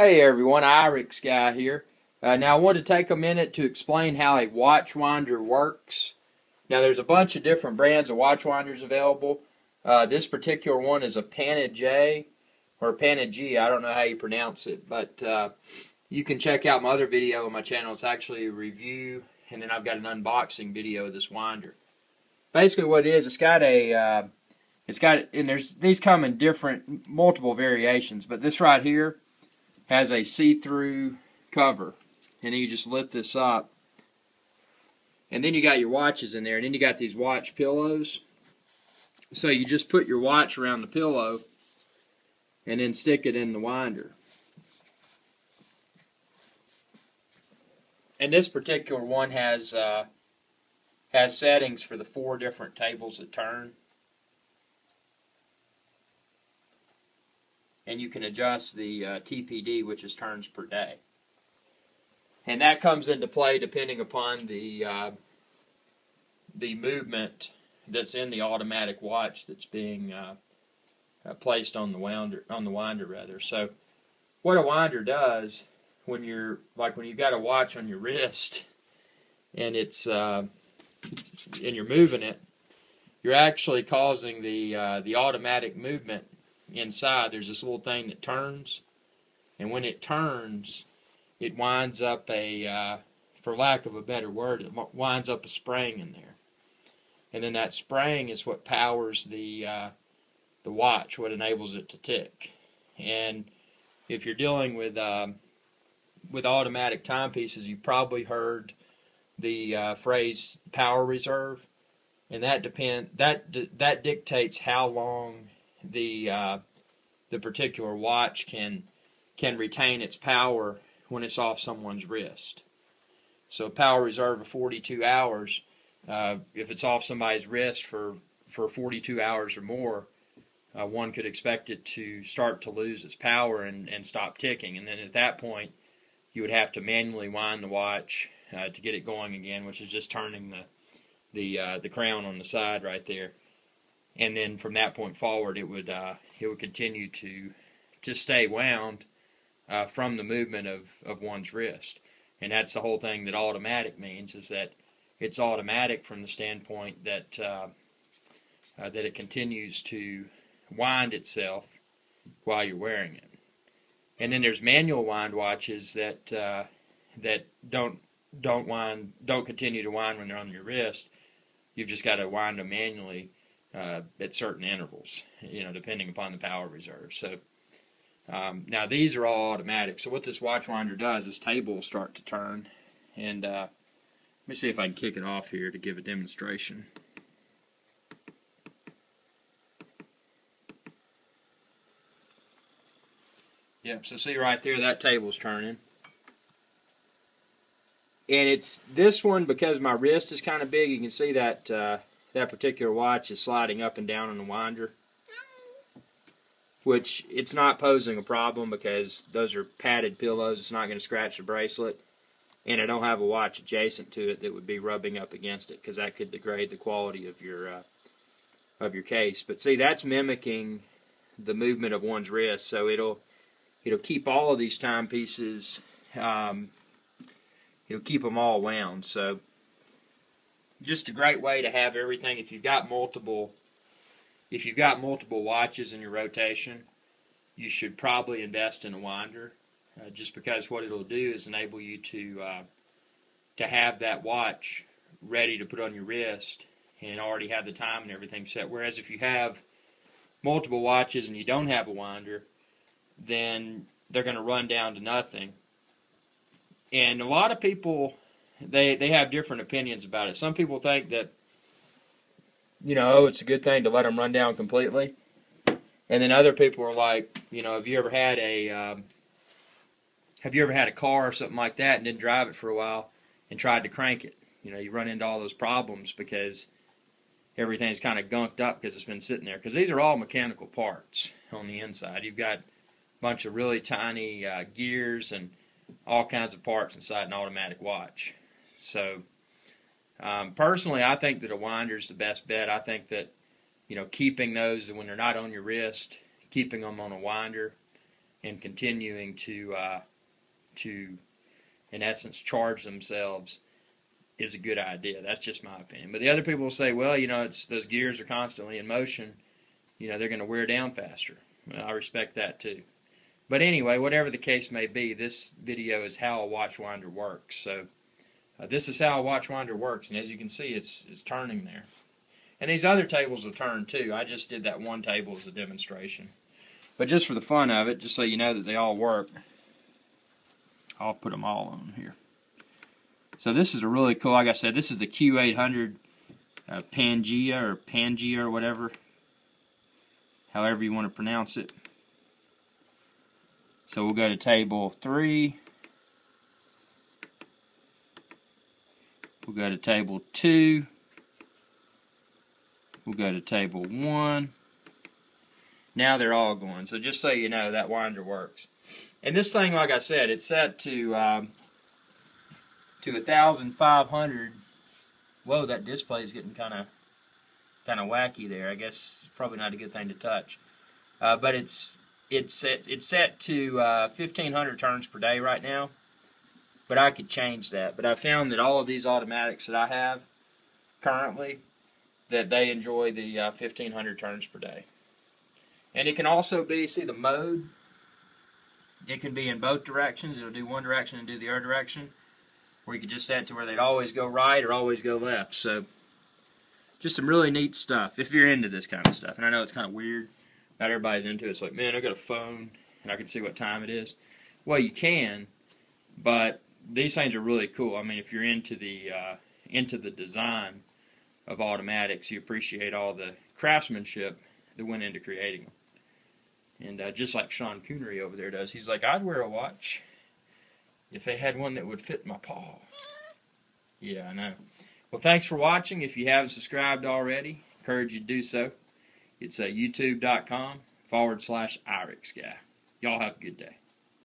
Hey everyone, Irix Guy here. Now I want to take a minute to explain how a watch winder works. Now there's a bunch of different brands of watch winders available. This particular one is a Panage or Panage. I don't know how you pronounce it, but you can check out my other video on my channel. It's actually a review, and then I've got an unboxing video of this winder. Basically, what it is, and these come in multiple variations, but this right here has a see-through cover, and then you just lift this up, and then you got your watches in there, and then you got these watch pillows. So you just put your watch around the pillow and then stick it in the winder. And this particular one has settings for the 4 different tables that turn. And you can adjust the TPD, which is turns per day. And that comes into play depending upon the movement that's in the automatic watch that's being placed on the winder rather. So what a winder does when you've got a watch on your wrist and you're moving it, you're actually causing the automatic movement inside. There's this little thing that turns, and when it turns, it winds up for lack of a better word, it winds up a spring in there. And then that spring is what powers the watch, what enables it to tick. And if you're dealing with automatic timepieces, you've probably heard the phrase power reserve, and that dictates how long the particular watch can retain its power when it's off someone's wrist. So power reserve of 42 hours, if it's off somebody's wrist for 42 hours or more, one could expect it to start to lose its power and stop ticking. And then at that point, you would have to manually wind the watch to get it going again, which is just turning the crown on the side right there. And then from that point forward, it would continue to stay wound from the movement of one's wrist. And that's the whole thing that automatic means, is that it's automatic from the standpoint that that it continues to wind itself while you're wearing it. And then there's manual wind watches that don't continue to wind when they're on your wrist. You've just got to wind them manually at certain intervals, depending upon the power reserve. So now these are all automatic. So what this watch winder does, this table will start to turn, and let me see if I can kick it off here to give a demonstration. Yep, so see right there, that table's turning. And it's this one, because my wrist is kind of big, you can see that that particular watch is sliding up and down on the winder, which it's not posing a problem because those are padded pillows. It's not going to scratch the bracelet, and I don't have a watch adjacent to it that would be rubbing up against it, because that could degrade the quality of your case. But see, that's mimicking the movement of one's wrist, so it'll keep all of these timepieces. It'll keep them all wound. So just a great way to have everything. If you've got multiple watches in your rotation, you should probably invest in a winder, just because what it'll do is enable you to have that watch ready to put on your wrist and already have the time and everything set. Whereas if you have multiple watches and you don't have a winder, then they're going to run down to nothing. And a lot of people, they have different opinions about it. Some people think that, it's a good thing to let them run down completely. And then other people are like, have you ever had a car or something like that and didn't drive it for a while and tried to crank it? You run into all those problems because everything's kind of gunked up because it's been sitting there. Because these are all mechanical parts on the inside. You've got a bunch of really tiny gears and all kinds of parts inside an automatic watch. So personally, I think that a winder is the best bet. I think that keeping those when they're not on your wrist, keeping them on a winder and continuing to in essence charge themselves is a good idea. That's just my opinion. But the other people will say, well, it's those gears are constantly in motion. They're going to wear down faster. Well, I respect that too. But anyway, whatever the case may be, this video is how a watch winder works. So this is how a watch winder works, and as you can see, it's turning there. And these other tables will turn too. I just did that one table as a demonstration. But just for the fun of it, just so you know that they all work, I'll put them all on here. So this is a really cool, like I said, this is the Q800 Pangea or whatever, however you want to pronounce it. So we'll go to table 3. We'll go to table 2. We'll go to table 1. Now they're all going. So just so you know, that winder works. And this thing, like I said, it's set to 1,500. Whoa, that display is getting kind of wacky there. I guess it's probably not a good thing to touch. But it's set to 1,500 turns per day right now. But I could change that. But I found that all of these automatics that I have currently, that they enjoy the 1,500 turns per day. And it can also be, see the mode, it can be in both directions. It'll do one direction and do the other direction. Or you can just set it to where they'd always go right or always go left. So just some really neat stuff if you're into this kind of stuff. And I know it's kind of weird. Not everybody's into it. It's like, man, I got a phone and I can see what time it is. Well, you can, but these things are really cool. I mean, if you're into the design of automatics, you appreciate all the craftsmanship that went into creating them. And just like Sean Coonery over there does, he's like, I'd wear a watch if they had one that would fit my paw. Yeah, I know. Well, thanks for watching. If you haven't subscribed already, I encourage you to do so. It's youtube.com/IrixGuy. Y'all have a good day.